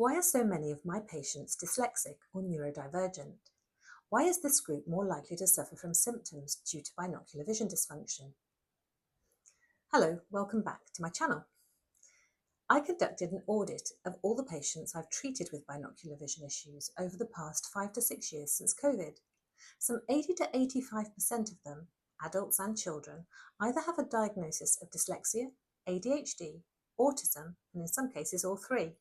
Why are so many of my patients dyslexic or neurodivergent? Why is this group more likely to suffer from symptoms due to binocular vision dysfunction? Hello, welcome back to my channel. I conducted an audit of all the patients I've treated with binocular vision issues over the past 5 to 6 years since COVID. Some 80 to 85% of them, adults and children, either have a diagnosis of dyslexia, ADHD, autism, and in some cases all three,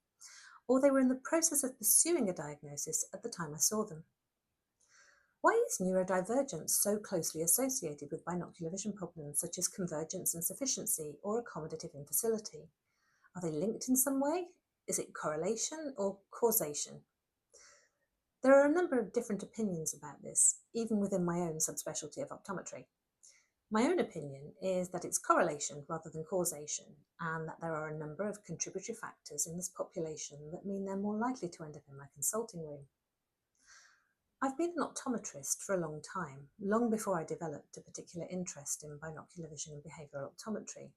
or they were in the process of pursuing a diagnosis at the time I saw them. Why is neurodivergence so closely associated with binocular vision problems such as convergence, insufficiency, or accommodative infacility? Are they linked in some way? Is it correlation or causation? There are a number of different opinions about this, even within my own subspecialty of optometry. My own opinion is that it's correlation rather than causation, and that there are a number of contributory factors in this population that mean they're more likely to end up in my consulting room. I've been an optometrist for a long time, long before I developed a particular interest in binocular vision and behavioural optometry.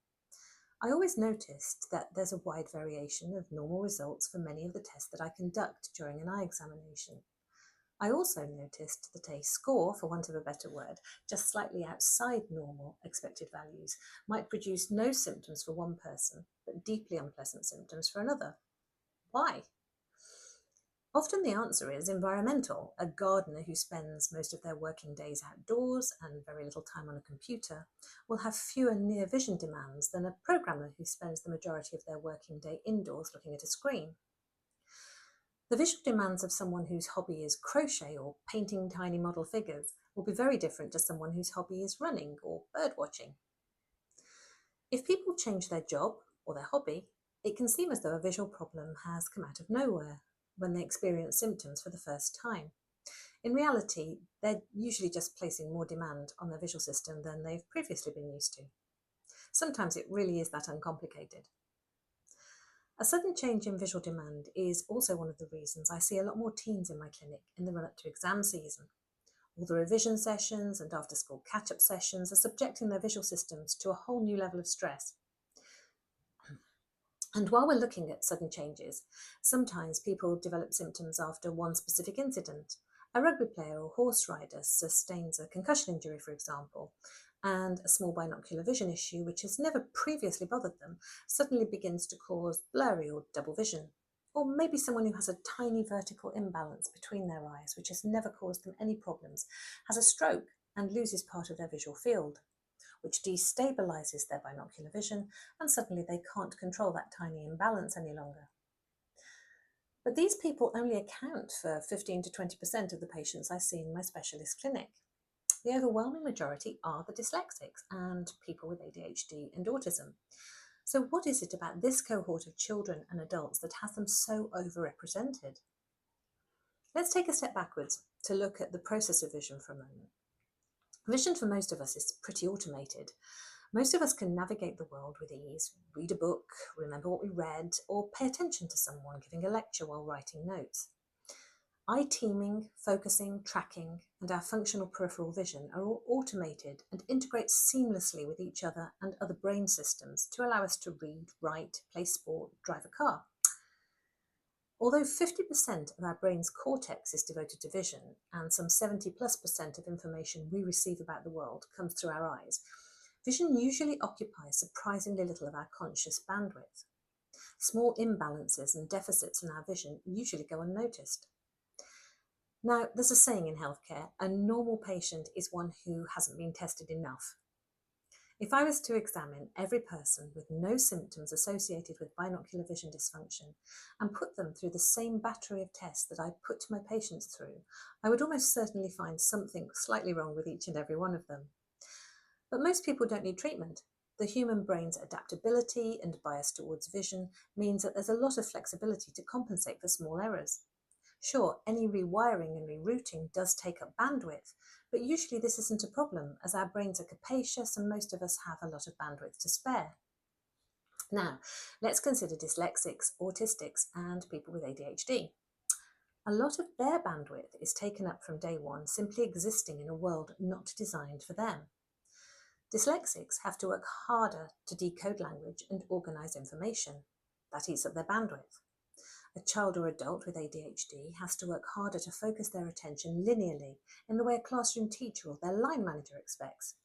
I always noticed that there's a wide variation of normal results for many of the tests that I conduct during an eye examination. I also noticed that a score, for want of a better word, just slightly outside normal expected values might produce no symptoms for one person, but deeply unpleasant symptoms for another. Why? Often the answer is environmental. A gardener who spends most of their working days outdoors and very little time on a computer will have fewer near vision demands than a programmer who spends the majority of their working day indoors looking at a screen. The visual demands of someone whose hobby is crochet or painting tiny model figures will be very different to someone whose hobby is running or bird watching. If people change their job or their hobby, it can seem as though a visual problem has come out of nowhere when they experience symptoms for the first time. In reality, they're usually just placing more demand on their visual system than they've previously been used to. Sometimes it really is that uncomplicated. A sudden change in visual demand is also one of the reasons I see a lot more teens in my clinic in the run-up to exam season. All the revision sessions and after-school catch-up sessions are subjecting their visual systems to a whole new level of stress. And while we're looking at sudden changes, sometimes people develop symptoms after one specific incident. A rugby player or horse rider sustains a concussion injury, for example, and a small binocular vision issue, which has never previously bothered them, suddenly begins to cause blurry or double vision. Or maybe someone who has a tiny vertical imbalance between their eyes, which has never caused them any problems, has a stroke and loses part of their visual field, which destabilizes their binocular vision, and suddenly they can't control that tiny imbalance any longer. But these people only account for 15 to 20% of the patients I see in my specialist clinic. The overwhelming majority are the dyslexics and people with ADHD and autism. So what is it about this cohort of children and adults that has them so overrepresented? Let's take a step backwards to look at the process of vision for a moment. Vision for most of us is pretty automated. Most of us can navigate the world with ease, read a book, remember what we read, or pay attention to someone giving a lecture while writing notes. Eye teaming, focusing, tracking, and our functional peripheral vision are all automated and integrate seamlessly with each other and other brain systems to allow us to read, write, play sport, drive a car. Although 50% of our brain's cortex is devoted to vision, and some 70+% of information we receive about the world comes through our eyes, vision usually occupies surprisingly little of our conscious bandwidth. Small imbalances and deficits in our vision usually go unnoticed. Now, there's a saying in healthcare, a normal patient is one who hasn't been tested enough. If I was to examine every person with no symptoms associated with binocular vision dysfunction and put them through the same battery of tests that I put my patients through, I would almost certainly find something slightly wrong with each and every one of them. But most people don't need treatment. The human brain's adaptability and bias towards vision means that there's a lot of flexibility to compensate for small errors. Sure, any rewiring and rerouting does take up bandwidth, but usually this isn't a problem as our brains are capacious and most of us have a lot of bandwidth to spare. Now, let's consider dyslexics, autistics, and people with ADHD. A lot of their bandwidth is taken up from day one simply existing in a world not designed for them. Dyslexics have to work harder to decode language and organise information. That eats up their bandwidth. A child or adult with ADHD has to work harder to focus their attention linearly in the way a classroom teacher or their line manager expects.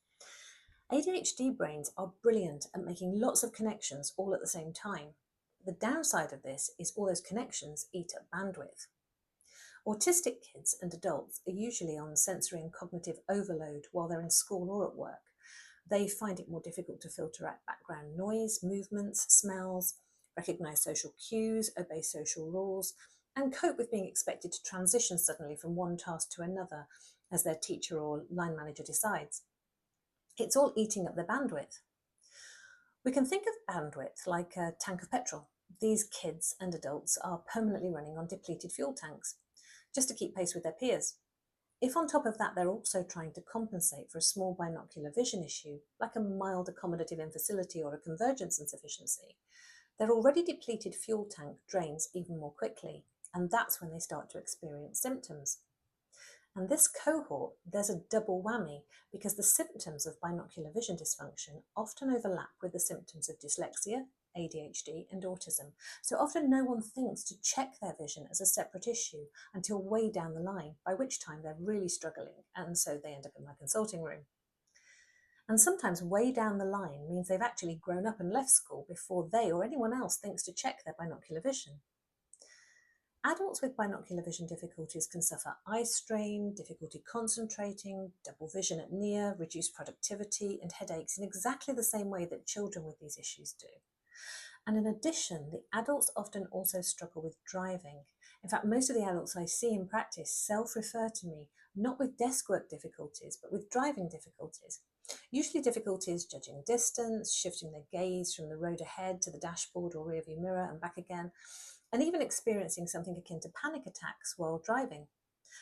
ADHD brains are brilliant at making lots of connections all at the same time. The downside of this is all those connections eat up bandwidth. Autistic kids and adults are usually on sensory and cognitive overload while they're in school or at work. They find it more difficult to filter out background noise, movements, smells, recognise social cues, obey social rules, and cope with being expected to transition suddenly from one task to another as their teacher or line manager decides. It's all eating up their bandwidth. We can think of bandwidth like a tank of petrol. These kids and adults are permanently running on depleted fuel tanks, just to keep pace with their peers. If on top of that they're also trying to compensate for a small binocular vision issue, like a mild accommodative infacility or a convergence insufficiency, their already depleted fuel tank drains even more quickly, and that's when they start to experience symptoms. And this cohort, there's a double whammy because the symptoms of binocular vision dysfunction often overlap with the symptoms of dyslexia, ADHD, and autism. So often no one thinks to check their vision as a separate issue until way down the line, by which time they're really struggling, and so they end up in my consulting room. And sometimes way down the line means they've actually grown up and left school before they or anyone else thinks to check their binocular vision. Adults with binocular vision difficulties can suffer eye strain, difficulty concentrating, double vision at near, reduced productivity, and headaches in exactly the same way that children with these issues do. And in addition, the adults often also struggle with driving. In fact, most of the adults I see in practice self-refer to me not with desk work difficulties, but with driving difficulties. Usually difficulties judging distance, shifting their gaze from the road ahead to the dashboard or rearview mirror and back again, and even experiencing something akin to panic attacks while driving.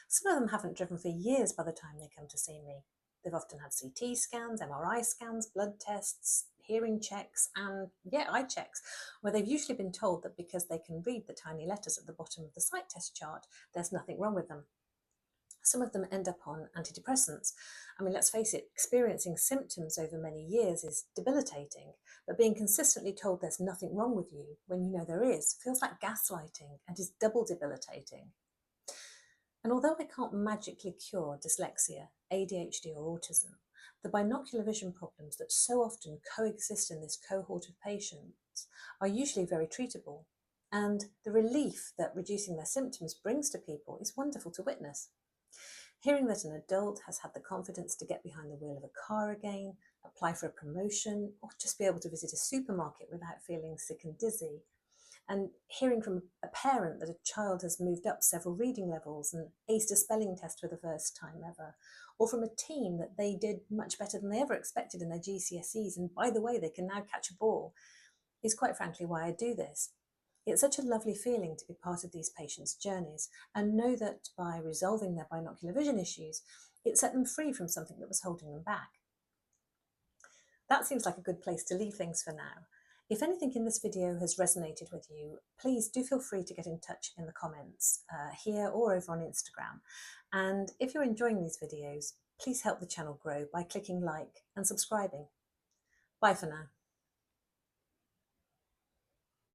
Some of them haven't driven for years by the time they come to see me. They've often had CT scans, MRI scans, blood tests, hearing checks, and eye checks, where they've usually been told that because they can read the tiny letters at the bottom of the sight test chart, there's nothing wrong with them. Some of them end up on antidepressants. I mean, let's face it, experiencing symptoms over many years is debilitating, but being consistently told there's nothing wrong with you when you know there is feels like gaslighting and is double debilitating. And although I can't magically cure dyslexia, ADHD or autism, the binocular vision problems that so often coexist in this cohort of patients are usually very treatable. And the relief that reducing their symptoms brings to people is wonderful to witness. Hearing that an adult has had the confidence to get behind the wheel of a car again, apply for a promotion, or just be able to visit a supermarket without feeling sick and dizzy, and hearing from a parent that a child has moved up several reading levels and aced a spelling test for the first time ever, or from a team that they did much better than they ever expected in their GCSEs, and by the way, they can now catch a ball, is quite frankly why I do this. It's such a lovely feeling to be part of these patients' journeys and know that by resolving their binocular vision issues, it set them free from something that was holding them back. That seems like a good place to leave things for now. If anything in this video has resonated with you, please do feel free to get in touch in the comments here or over on Instagram. And if you're enjoying these videos, please help the channel grow by clicking like and subscribing. Bye for now.